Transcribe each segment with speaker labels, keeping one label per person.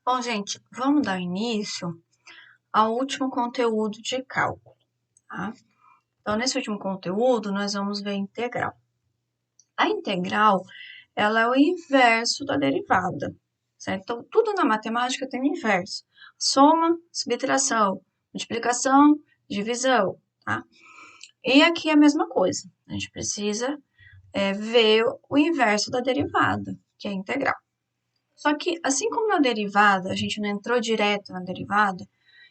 Speaker 1: Bom, gente, vamos dar início ao último conteúdo de cálculo, tá? Então, nesse último conteúdo, nós vamos ver a integral. A integral, ela é o inverso da derivada, certo? Então, tudo na matemática tem o inverso. Soma, subtração, multiplicação, divisão, tá? E aqui é a mesma coisa. A gente precisa ver o inverso da derivada, que é a integral. Só que, assim como na derivada, a gente não entrou direto na derivada,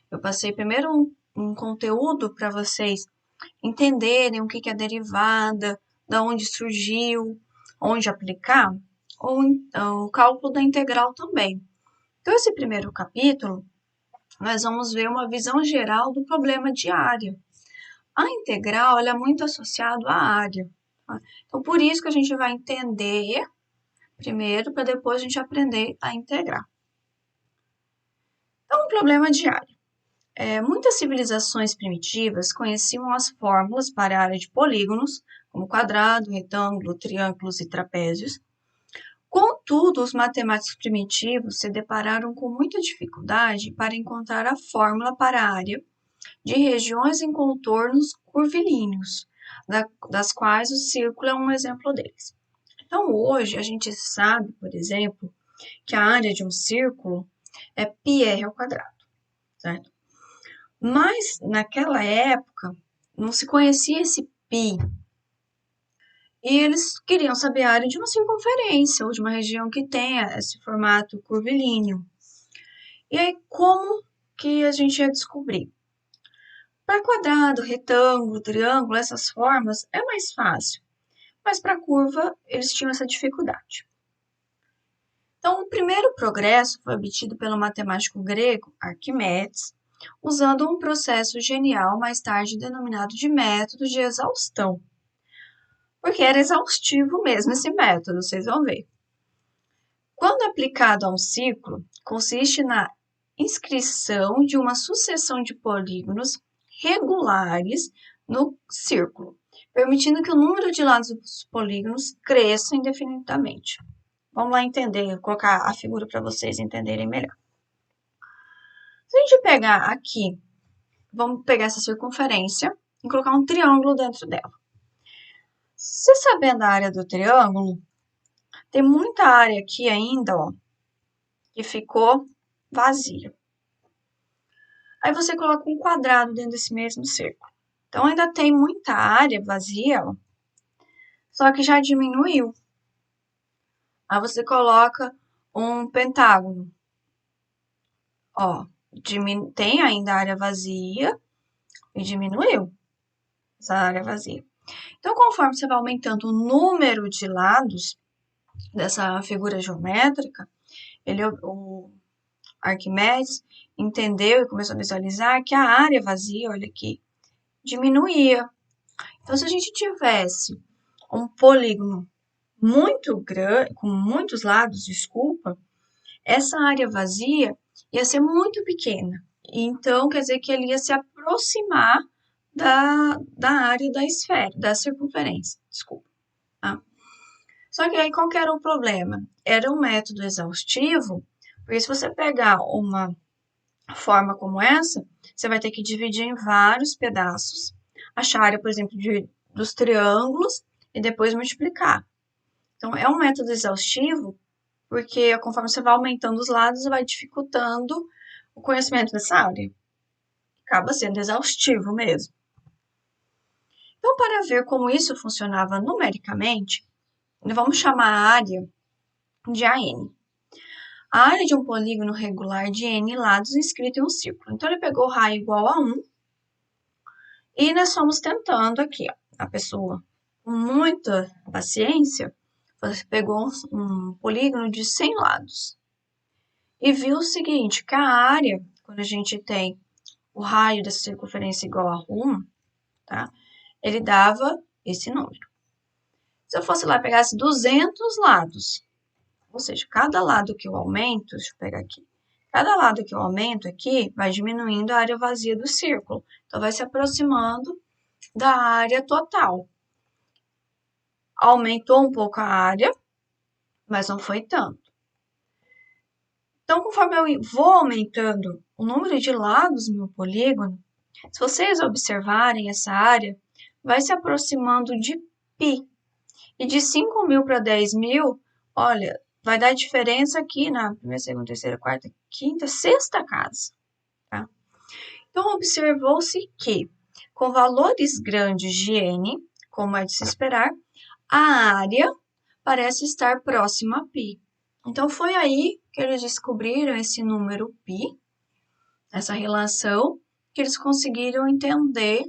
Speaker 1: eu passei primeiro um conteúdo para vocês entenderem o que é derivada, da onde surgiu, onde aplicar, ou então, o cálculo da integral também. Então, esse primeiro capítulo, nós vamos ver uma visão geral do problema de área. A integral ela é muito associada à área. Tá? Então, por isso que a gente vai entender primeiro, para depois a gente aprender a integrar. Então, o problema de área. Muitas civilizações primitivas conheciam as fórmulas para a área de polígonos, como quadrado, retângulo, triângulos e trapézios. Contudo, os matemáticos primitivos se depararam com muita dificuldade para encontrar a fórmula para a área de regiões em contornos curvilíneos, das quais o círculo é um exemplo deles. Então, hoje, a gente sabe, por exemplo, que a área de um círculo é πr ao quadrado, certo? Mas, naquela época, não se conhecia esse π. E eles queriam saber a área de uma circunferência ou de uma região que tenha esse formato curvilíneo. E aí, como que a gente ia descobrir? Para quadrado, retângulo, triângulo, essas formas, é mais fácil. Mas para curva, eles tinham essa dificuldade. Então, o primeiro progresso foi obtido pelo matemático grego Arquimedes, usando um processo genial mais tarde denominado de método de exaustão. Porque era exaustivo mesmo esse método, vocês vão ver. Quando aplicado a um círculo, consiste na inscrição de uma sucessão de polígonos regulares no círculo, permitindo que o número de lados dos polígonos cresça indefinidamente. Vamos lá entender, colocar a figura para vocês entenderem melhor. Se a gente pegar aqui, vamos pegar essa circunferência e colocar um triângulo dentro dela. Você sabendo a área do triângulo, tem muita área aqui ainda, ó, que ficou vazia. Aí você coloca um quadrado dentro desse mesmo círculo. Então, ainda tem muita área vazia, ó, só que já diminuiu. Aí você coloca um pentágono. Ó, tem ainda área vazia e diminuiu essa área vazia. Então, conforme você vai aumentando o número de lados dessa figura geométrica, o Arquimedes entendeu e começou a visualizar que a área vazia, olha aqui, diminuía. Então, se a gente tivesse um polígono muito grande, com muitos lados, desculpa, essa área vazia ia ser muito pequena. Então, quer dizer que ele ia se aproximar da área da esfera, da circunferência, desculpa. Tá? Só que aí qual que era o problema? Era um método exaustivo, porque se você pegar uma forma como essa, você vai ter que dividir em vários pedaços, achar a área, por exemplo, dos triângulos e depois multiplicar. Então, é um método exaustivo, porque conforme você vai aumentando os lados, vai dificultando o conhecimento dessa área. Acaba sendo exaustivo mesmo. Então, para ver como isso funcionava numericamente, vamos chamar a área de AN. A área de um polígono regular de N lados inscrito em um círculo. Então, ele pegou raio igual a 1 e nós fomos tentando aqui, ó, a pessoa com muita paciência, pegou um polígono de 100 lados e viu o seguinte, que a área, quando a gente tem o raio dessa circunferência igual a 1, tá? Ele dava esse número. Se eu fosse lá e pegasse 200 lados, ou seja, cada lado que eu aumento, deixa eu pegar aqui, cada lado que eu aumento aqui vai diminuindo a área vazia do círculo. Então, vai se aproximando da área total. Aumentou um pouco a área, mas não foi tanto. Então, conforme eu vou aumentando o número de lados do meu polígono, se vocês observarem essa área, vai se aproximando de π. E de 5.000 para 10.000, olha, vai dar diferença aqui na primeira, segunda, terceira, quarta, quinta, sexta casa. Tá? Então, observou-se que, com valores grandes de n, como é de se esperar, a área parece estar próxima a π. Então, foi aí que eles descobriram esse número π, essa relação, que eles conseguiram entender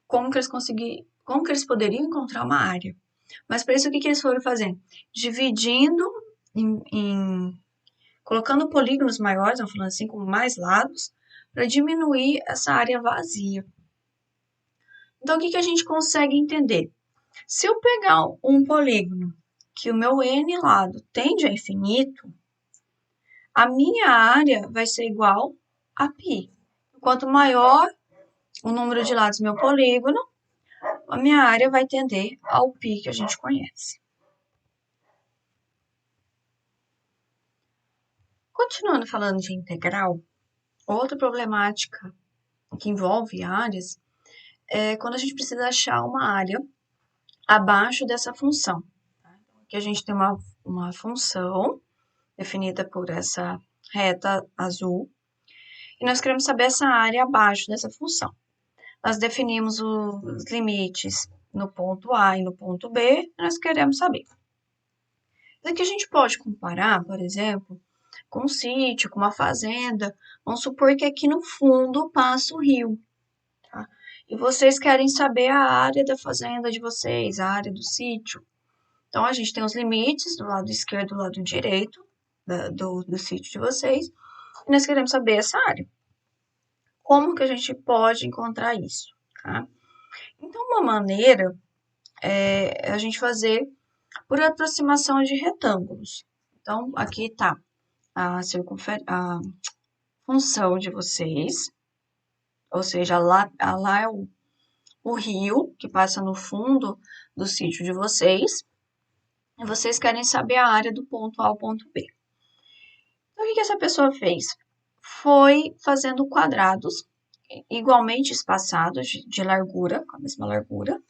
Speaker 1: como que eles poderiam encontrar uma área. Mas para isso, o que eles foram fazendo? Dividindo colocando polígonos maiores, vamos falando assim, com mais lados, para diminuir essa área vazia. Então, o que a gente consegue entender? Se eu pegar um polígono que o meu n lado tende a infinito, a minha área vai ser igual a π. Quanto maior o número de lados do meu polígono, a minha área vai tender ao π que a gente conhece. Continuando falando de integral, outra problemática que envolve áreas é quando a gente precisa achar uma área abaixo dessa função. Aqui a gente tem uma função definida por essa reta azul e nós queremos saber essa área abaixo dessa função. Nós definimos os limites no ponto A e no ponto B, e nós queremos saber. Isso aqui a gente pode comparar, por exemplo, com um sítio, com uma fazenda. Vamos supor que aqui no fundo passa o rio. Tá? E vocês querem saber a área da fazenda de vocês, a área do sítio. Então, a gente tem os limites do lado esquerdo e do lado direito do sítio de vocês. E nós queremos saber essa área. Como que a gente pode encontrar isso? Tá? Então, uma maneira é a gente fazer por aproximação de retângulos. Então, aqui está a função de vocês, ou seja, lá é o rio que passa no fundo do sítio de vocês, e vocês querem saber a área do ponto A ao ponto B. Então, o que essa pessoa fez? Foi fazendo quadrados igualmente espaçados de largura, com a mesma largura,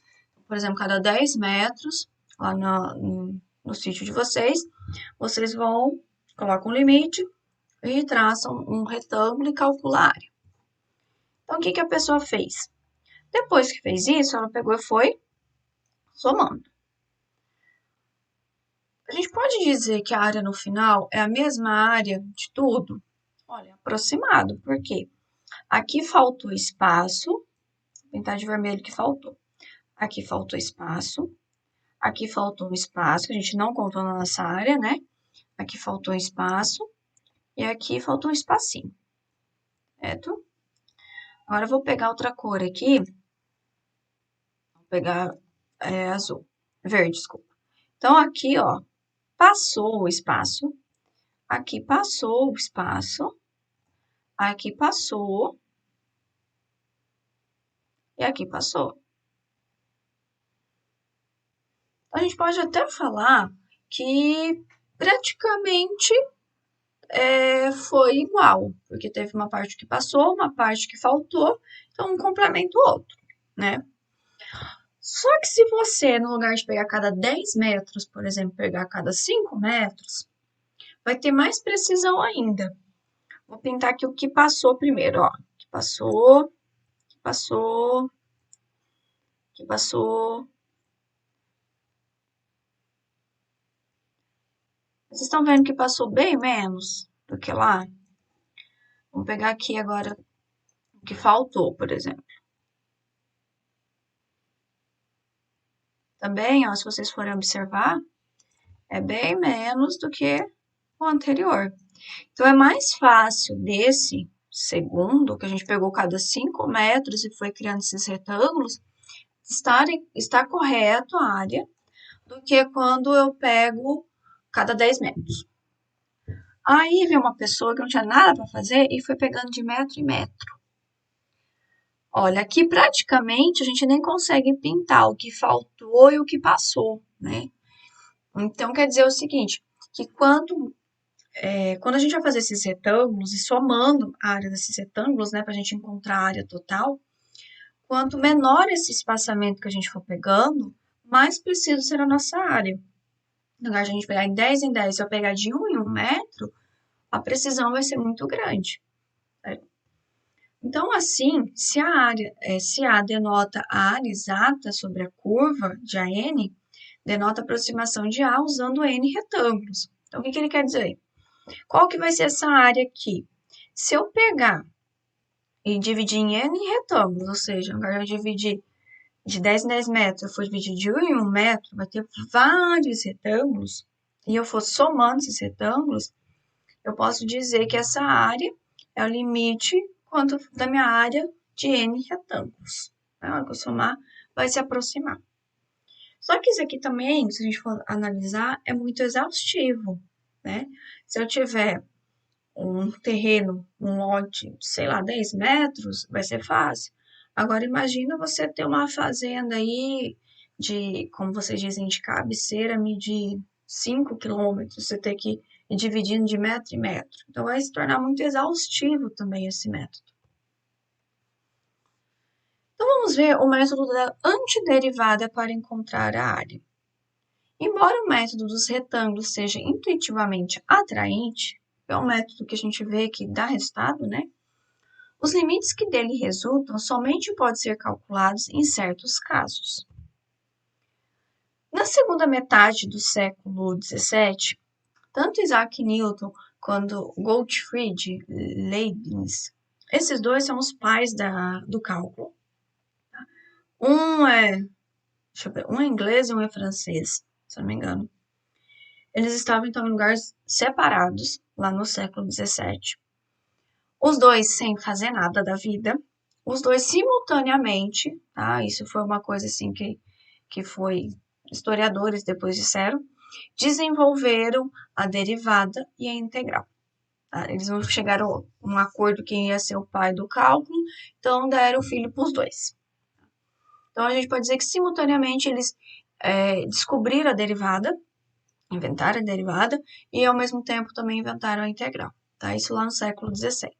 Speaker 1: por exemplo, cada 10 metros, lá no sítio de vocês, vocês vão, colocam um limite e traçam um retângulo e calculam a área. Então, o que a pessoa fez? Depois que fez isso, ela pegou e foi somando. A gente pode dizer que a área no final é a mesma área de tudo? Olha, aproximado, por quê? Aqui faltou espaço, vou pintar de vermelho que faltou. Aqui faltou espaço, aqui faltou um espaço, que a gente não contou na nossa área, né? Aqui faltou um espaço e aqui faltou um espacinho, certo? Agora eu vou pegar outra cor aqui, vou pegar azul, verde, desculpa. Então, aqui, ó, passou o espaço, aqui passou o espaço, aqui passou e aqui passou. A gente pode até falar que praticamente foi igual, porque teve uma parte que passou, uma parte que faltou, então um complementa o outro, né? Só que se você, no lugar de pegar cada 10 metros, por exemplo, pegar cada 5 metros, vai ter mais precisão ainda. Vou pintar aqui o que passou primeiro, ó. Que passou, que passou, que passou. Vocês estão vendo que passou bem menos do que lá? Vamos pegar aqui agora o que faltou, por exemplo. Também, ó, se vocês forem observar, é bem menos do que o anterior. Então, é mais fácil desse segundo, que a gente pegou cada 5 metros e foi criando esses retângulos, estar correto a área, do que quando eu pego cada 10 metros. Aí veio uma pessoa que não tinha nada para fazer e foi pegando de metro em metro. Olha, aqui praticamente a gente nem consegue pintar o que faltou e o que passou, né? Então, quer dizer o seguinte, que quando quando a gente vai fazer esses retângulos e somando a área desses retângulos, né, para a gente encontrar a área total, quanto menor esse espaçamento que a gente for pegando, mais preciso ser a nossa área. No lugar de a gente pegar em 10, se eu pegar de 1 em 1 metro, a precisão vai ser muito grande. Certo? Então, assim, se A denota a área exata sobre a curva de AN, denota a aproximação de A usando N retângulos. Então, o que ele quer dizer? Qual que vai ser essa área aqui? Se eu pegar e dividir em N retângulos, ou seja, agora eu dividir de 10 em 10 metros, eu for dividir de 1 em 1 metro, vai ter vários retângulos, e eu for somando esses retângulos, eu posso dizer que essa área é o limite quanto da minha área de N retângulos. Na hora que eu somar, vai se aproximar. Só que isso aqui também, se a gente for analisar, é muito exaustivo, né? Se eu tiver um terreno, um lote, sei lá, 10 metros, vai ser fácil. Agora, imagina você ter uma fazenda aí de, como vocês dizem, de cabeceira, medir 5 quilômetros, você ter que ir dividindo de metro em metro. Então, vai se tornar muito exaustivo também esse método. Então, vamos ver o método da antiderivada para encontrar a área. Embora o método dos retângulos seja intuitivamente atraente, é um método que a gente vê que dá resultado, né? Os limites que dele resultam somente podem ser calculados em certos casos. Na segunda metade do século XVII, tanto Isaac Newton quanto Gottfried Leibniz, esses dois são os pais do cálculo. Um é inglês e um é francês, se não me engano. Eles estavam, então, em lugares separados, lá no século XVII. Os dois sem fazer nada da vida, os dois simultaneamente, tá? Isso foi uma coisa assim que foi, historiadores depois disseram, desenvolveram a derivada e a integral. Tá? Eles não chegaram a um acordo quem ia ser o pai do cálculo, então deram o filho para os dois. Então a gente pode dizer que simultaneamente eles descobriram a derivada, inventaram a derivada e ao mesmo tempo também inventaram a integral. Tá? Isso lá no século XVII.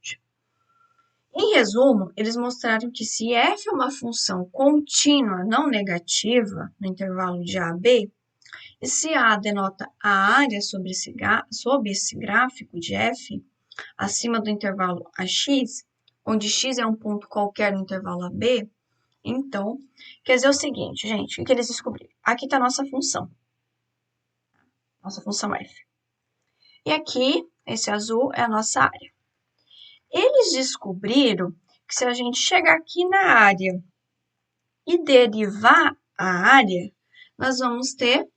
Speaker 1: Em resumo, eles mostraram que se f é uma função contínua não negativa no intervalo de a a b, e se a denota a área sobre esse gráfico de f, acima do intervalo ax, onde x é um ponto qualquer no intervalo ab, então, quer dizer o seguinte, gente, o que eles descobriram? Aqui está a nossa função f. E aqui, esse azul, é a nossa área. Eles descobriram que se a gente chegar aqui na área e derivar a área, nós vamos ter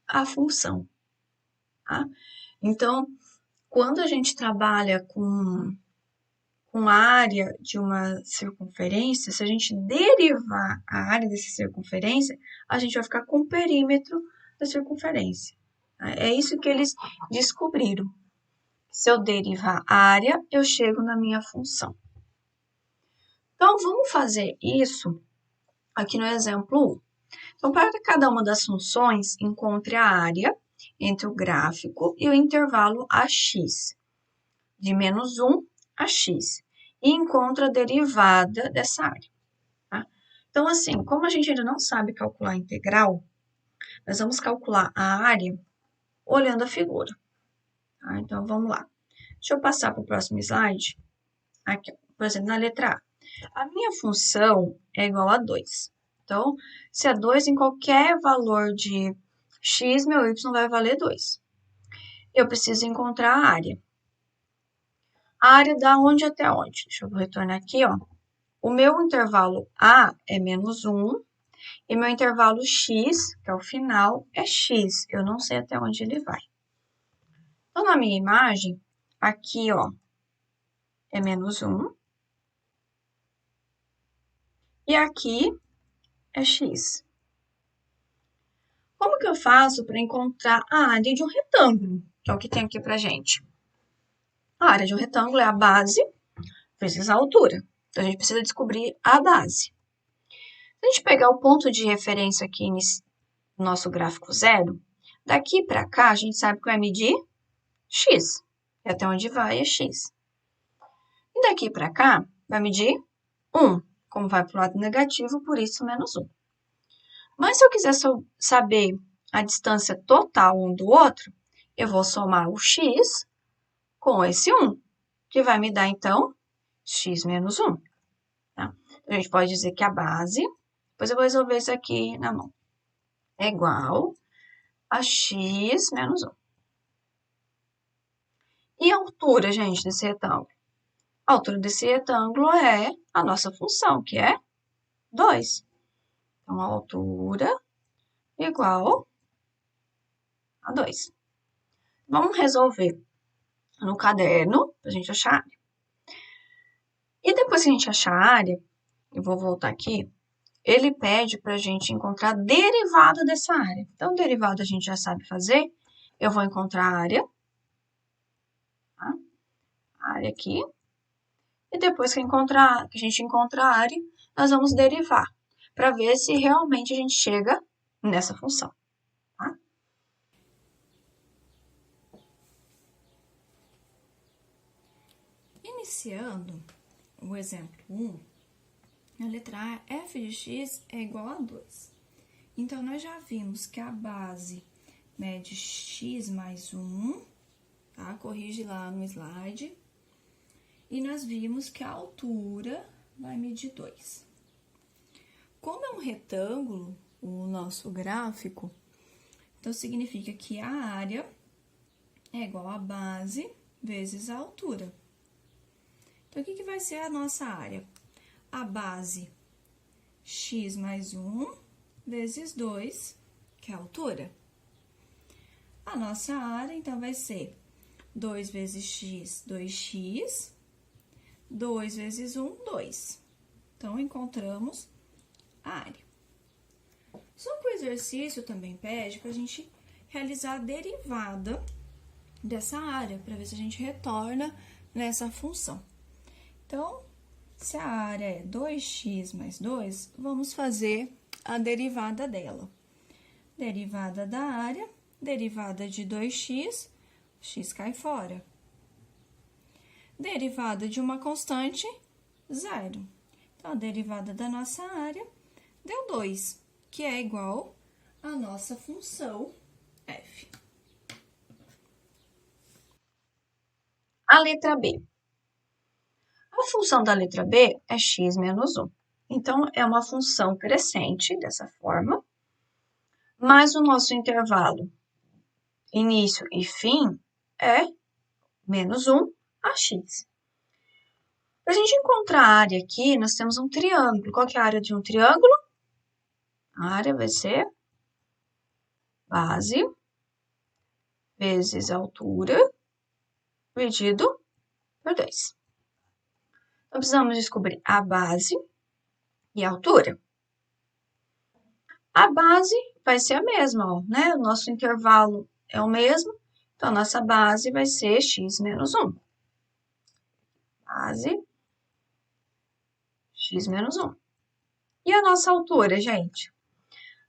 Speaker 1: a função. Tá? Então, quando a gente trabalha com a área de uma circunferência, se a gente derivar a área dessa circunferência, a gente vai ficar com o perímetro da circunferência. É isso que eles descobriram. Se eu derivar a área, eu chego na minha função. Então, vamos fazer isso aqui no exemplo 1. Então, para cada uma das funções, encontre a área entre o gráfico e o intervalo ax, de menos 1 a x, e encontre a derivada dessa área. Tá? Então, assim, como a gente ainda não sabe calcular a integral, nós vamos calcular a área olhando a figura. Tá? Então, vamos lá. Deixa eu passar para o próximo slide. Aqui, por exemplo, na letra A. A minha função é igual a 2. Então, se é 2 em qualquer valor de x, meu y vai valer 2. Eu preciso encontrar a área. A área da onde até onde? Deixa eu retornar aqui, ó. O meu intervalo A é menos 1 e meu intervalo x, que é o final, é x. Eu não sei até onde ele vai. Então, na minha imagem, aqui, ó, é menos 1. E aqui é x. Como que eu faço para encontrar a área de um retângulo? Que é o que tem aqui pra gente. A área de um retângulo é a base vezes a altura. Então, a gente precisa descobrir a base. Se a gente pegar o ponto de referência aqui no nosso gráfico zero, daqui para cá, a gente sabe que vai medir x. E até onde vai é x. E daqui para cá, vai medir 1. Como vai para o lado negativo, por isso menos 1. Mas se eu quiser saber a distância total um do outro, eu vou somar o x com esse 1, que vai me dar, então, x menos 1. Tá? Então, a gente pode dizer que a base, depois eu vou resolver isso aqui na mão, é igual a x menos 1. E a altura, gente, desse retângulo? A altura desse retângulo é a nossa função, que é 2. Então, a altura igual a 2. Vamos resolver no caderno, para a gente achar a área. E depois que a gente achar a área, eu vou voltar aqui, ele pede para a gente encontrar a derivada dessa área. Então, derivada a gente já sabe fazer. Eu vou encontrar a área, tá? A área aqui. E depois que a gente encontra a área, nós vamos derivar, para ver se realmente a gente chega nessa função. Tá?
Speaker 2: Iniciando o exemplo 1, a letra A, f de x é igual a 2. Então, nós já vimos que a base mede x mais 1, tá? Corrige lá no slide. E nós vimos que a altura vai medir 2. Como é um retângulo, o nosso gráfico, então significa que a área é igual a base vezes a altura. Então, o que vai ser a nossa área? A base x mais 1 vezes 2, que é a altura. A nossa área, então, vai ser 2 vezes x, 2x, 2 vezes 1, 2. Então, encontramos a área. Só que o exercício também pede para a gente realizar a derivada dessa área, para ver se a gente retorna nessa função. Então, se a área é 2x mais 2, vamos fazer a derivada dela. Derivada da área, derivada de 2x, x cai fora. Derivada de uma constante, 0. Então, a derivada da nossa área deu 2, que é igual à nossa função f.
Speaker 1: A letra B. A função da letra B é x menos 1. Então, é uma função crescente, dessa forma, mas o nosso intervalo início e fim é menos 1 a x. Para a gente encontrar a área aqui, nós temos um triângulo. Qual que é a área de um triângulo? A área vai ser base vezes altura dividido por 2. Então, precisamos descobrir a base e a altura. A base vai ser a mesma, ó, né? O nosso intervalo é o mesmo, então a nossa base vai ser x menos 1. Base x menos 1. E a nossa altura, gente?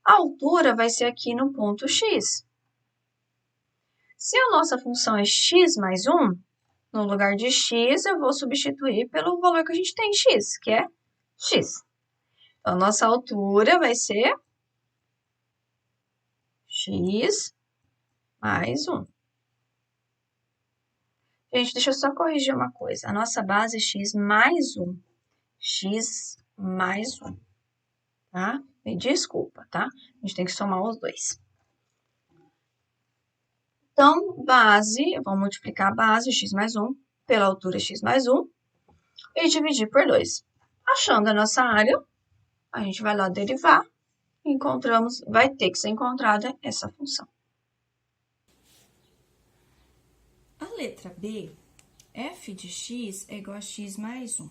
Speaker 1: A altura vai ser aqui no ponto x. Se a nossa função é x mais 1, no lugar de x, eu vou substituir pelo valor que a gente tem em x, que é x. Então, a nossa altura vai ser x mais 1. Gente, deixa eu só corrigir uma coisa. A nossa base é x mais 1. X mais 1, tá? Me desculpa, tá? A gente tem que somar os dois. Então, base, vamos multiplicar a base, x mais 1, pela altura x mais 1, e dividir por 2. Achando a nossa área, a gente vai lá derivar, e encontramos, vai ter que ser encontrada essa função.
Speaker 2: A letra B, f de x é igual a x mais 1.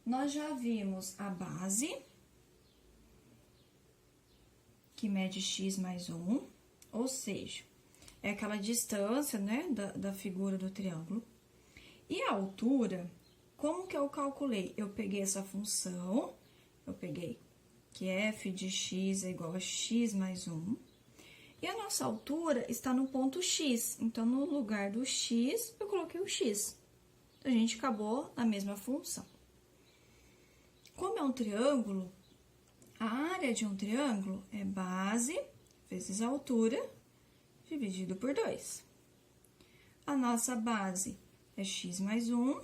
Speaker 2: Nós já vimos a base, que mede x mais 1, ou seja, é aquela distância, né, da figura do triângulo. E a altura, como que eu calculei? Eu peguei essa função, eu peguei que f de x é igual a x mais 1. E a nossa altura está no ponto X. Então, no lugar do X, eu coloquei o X. Então, a gente acabou na mesma função. Como é um triângulo, a área de um triângulo é base vezes a altura dividido por 2. A nossa base é x mais 1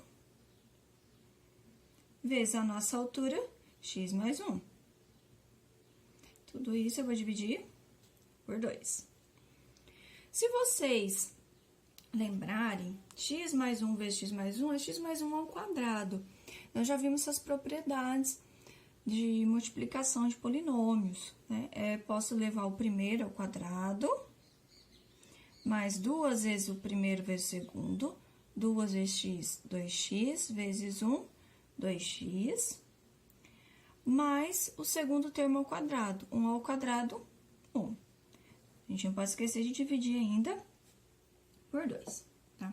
Speaker 2: vezes a nossa altura, x mais 1. Tudo isso eu vou dividir por 2. Se vocês lembrarem, x mais 1 vezes x mais 1 é x mais 1 ao quadrado. Nós já vimos essas propriedades de multiplicação de polinômios, né? Posso levar o primeiro ao quadrado, mais 2 vezes o primeiro vezes o segundo, 2 vezes x, 2x, vezes 1, 2x, mais o segundo termo ao quadrado, 1 ao quadrado, 1. A gente não pode esquecer de dividir ainda por 2, tá?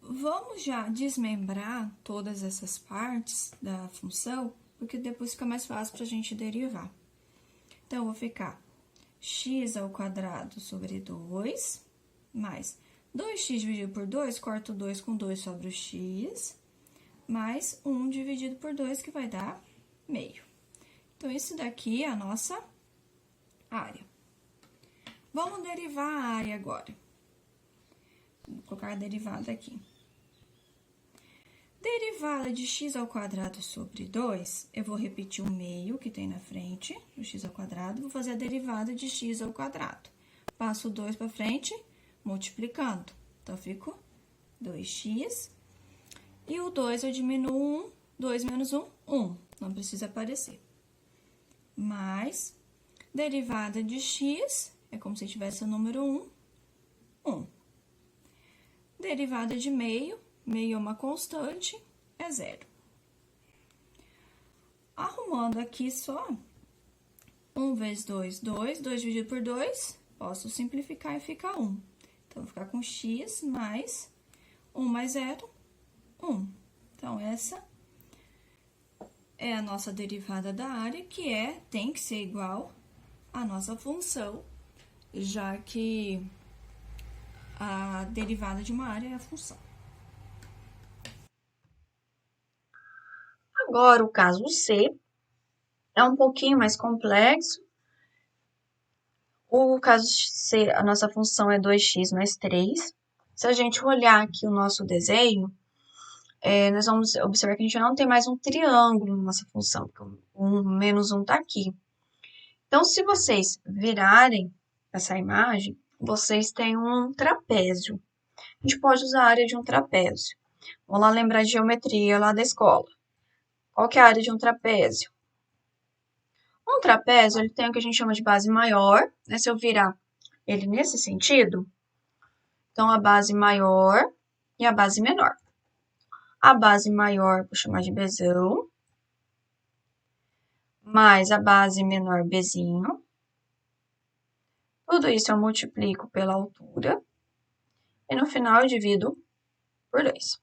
Speaker 2: Vamos já desmembrar todas essas partes da função, porque depois fica mais fácil para a gente derivar. Então, vou ficar x ao quadrado sobre 2, mais 2x dividido por 2, corto 2 com 2 sobre o x, mais 1 dividido por 2, que vai dar meio. Então, esse daqui é a nossa área. Vamos derivar a área agora. Vou colocar a derivada aqui. Derivada de x ao quadrado sobre 2, eu vou repetir o meio que tem na frente, o x ao quadrado, vou fazer a derivada de x ao quadrado. Passo o 2 para frente, multiplicando. Então, fico 2x. E o 2 eu diminuo 1, 2 menos 1, 1. Não precisa aparecer. Mais, derivada de x, é como se tivesse o número 1, 1. Derivada de meio, meio é uma constante, é 0. Arrumando aqui só, 1 vezes 2, 2, 2 dividido por 2, posso simplificar e fica 1. Então, vou ficar com x mais 1 mais 0, 1. Então, essa é a nossa derivada da área, que tem que ser igual à nossa função, já que a derivada de uma área é a função.
Speaker 1: Agora, o caso C é um pouquinho mais complexo. O caso C, a nossa função é 2x mais 3. Se a gente olhar aqui o nosso desenho, nós vamos observar que a gente não tem mais um triângulo na nossa função, porque o menos 1 está aqui. Então, se vocês virarem essa imagem, vocês têm um trapézio. A gente pode usar a área de um trapézio. Vamos lá lembrar de geometria lá da escola. Qual que é a área de um trapézio? Um trapézio, ele tem o que a gente chama de base maior, né? Se eu virar ele nesse sentido, então a base maior e a base menor. A base maior, vou chamar de Bzão, mais a base menor, Bzinho. Tudo isso eu multiplico pela altura, e no final eu divido por 2.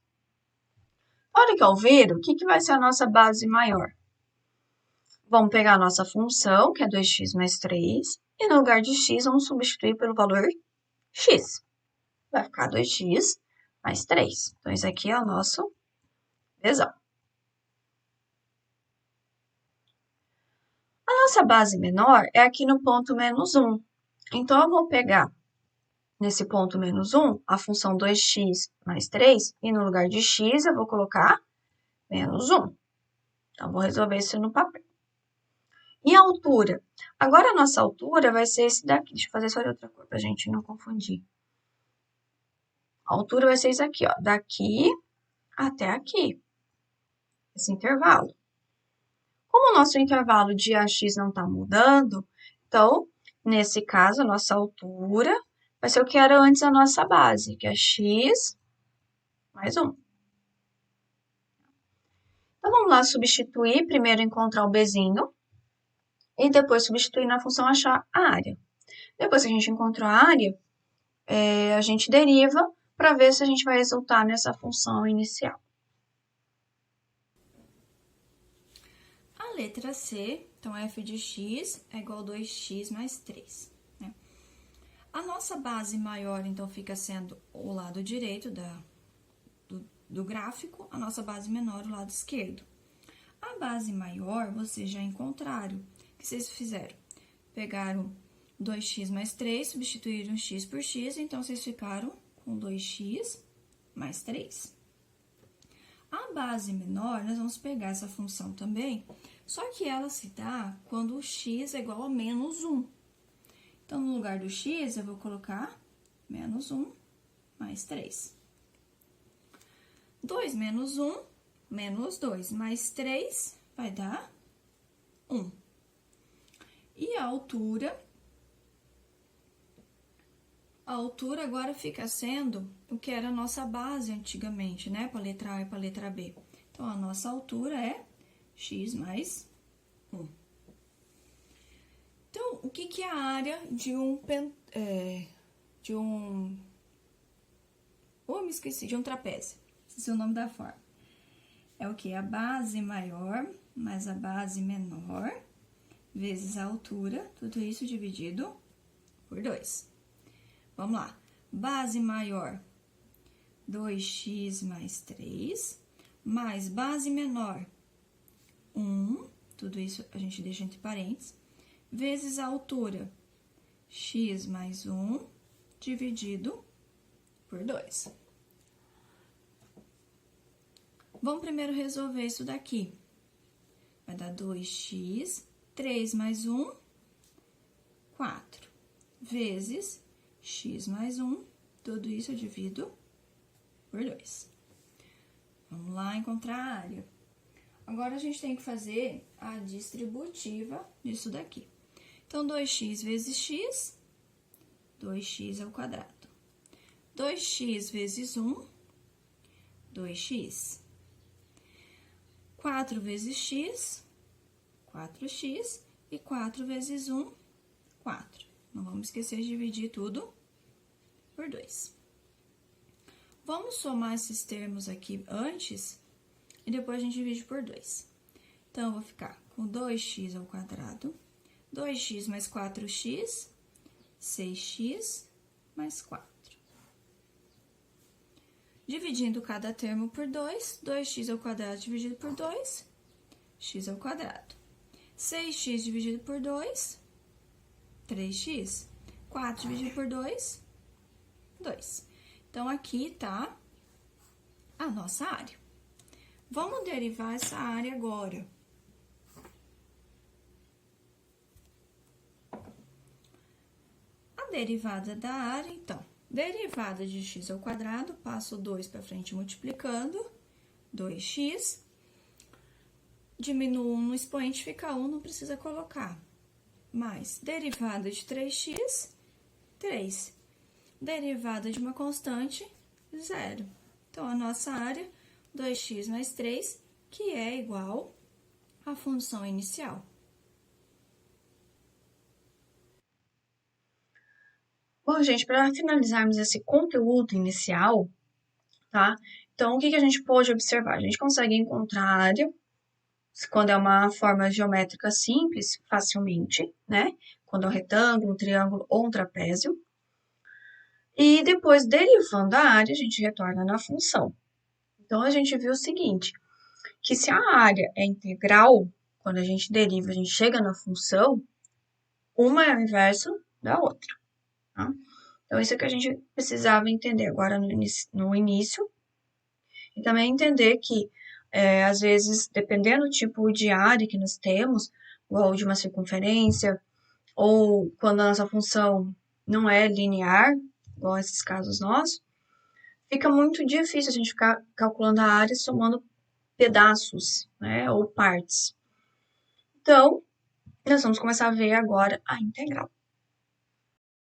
Speaker 1: Na hora que eu viro, o que vai ser a nossa base maior? Vamos pegar a nossa função, que é 2x mais 3, e no lugar de x, vamos substituir pelo valor x. Vai ficar 2x mais 3. Então, esse aqui é o nosso Bzão. A nossa base menor é aqui no ponto menos 1. Então, eu vou pegar nesse ponto menos 1 a função 2x mais 3, e no lugar de x, eu vou colocar menos 1. Então, vou resolver isso no papel. E a altura? Agora, a nossa altura vai ser esse daqui. Deixa eu fazer só de outra cor, para a gente não confundir. A altura vai ser isso aqui, ó. Daqui até aqui. Esse intervalo. Como o nosso intervalo de AX não está mudando, então, nesse caso, a nossa altura vai ser o que era antes a nossa base, que é x mais 1. Então, vamos lá substituir. Primeiro, encontrar o Bzinho. E depois substituir na função achar a área. Depois que a gente encontrou a área, a gente deriva para ver se a gente vai resultar nessa função inicial.
Speaker 2: A letra C, então f de x é igual a 2x mais 3. A nossa base maior, então, fica sendo o lado direito do gráfico, a nossa base menor, o lado esquerdo. A base maior, vocês já encontraram. O que vocês fizeram? Pegaram 2x mais 3, substituíram x por x, então, vocês ficaram com 2x mais 3. A base menor, nós vamos pegar essa função também, só que ela se dá quando o x é igual a menos 1. Então, no lugar do x, eu vou colocar menos 1 mais 3. 2 menos 1, menos 2, mais 3 vai dar 1. E a altura agora fica sendo o que era a nossa base antigamente, né? Para a letra A e para a letra B. Então, a nossa altura é x mais 1. Então, o que é a área de um me esqueci, de um trapézio. Esse é o nome da forma. É o que? A base maior mais a base menor vezes a altura, tudo isso dividido por 2. Vamos lá. Base maior, 2x mais 3, mais base menor, 1, tudo isso a gente deixa entre parênteses, vezes a altura, x mais 1, dividido por 2. Vamos primeiro resolver isso daqui. Vai dar 2x, 3 mais 1, 4, vezes x mais 1, tudo isso eu divido por 2. Vamos lá encontrar a área. Agora, a gente tem que fazer a distributiva disso daqui. Então, 2x vezes x, 2x ao quadrado. 2x vezes 1, 2x. 4 vezes x, 4x. E 4 vezes 1, 4. Não vamos esquecer de dividir tudo por 2. Vamos somar esses termos aqui antes e depois a gente divide por 2. Então, eu vou ficar com 2x ao quadrado, 2x mais 4x, 6x mais 4. Dividindo cada termo por 2, 2x ao quadrado dividido por 2, x ao quadrado. 6x dividido por 2, 3x. 4 dividido por 2, 2. Então, aqui tá a nossa área. Vamos derivar essa área agora. A derivada da área, então, derivada de x ao quadrado, passo 2 para frente multiplicando, 2x. Diminuo 1 no expoente, fica 1, não precisa colocar. Mais derivada de 3x, 3. Derivada de uma constante, 0. Então, a nossa área, 2x mais 3, que é igual à função inicial.
Speaker 1: Bom, gente, para finalizarmos esse conteúdo inicial, tá? Então, o que a gente pode observar? A gente consegue encontrar a área, quando é uma forma geométrica simples, facilmente, né? Quando é um retângulo, um triângulo ou um trapézio. E depois, derivando a área, a gente retorna na função. Então, a gente viu o seguinte, que se a área é integral, quando a gente deriva, a gente chega na função, uma é o inverso da outra, tá? Então, isso é que a gente precisava entender agora no início. E também entender que, às vezes, dependendo do tipo de área que nós temos, ou de uma circunferência, ou quando a nossa função não é linear, igual esses casos nossos, fica muito difícil a gente ficar calculando a área somando pedaços, né, ou partes. Então, nós vamos começar a ver agora a integral.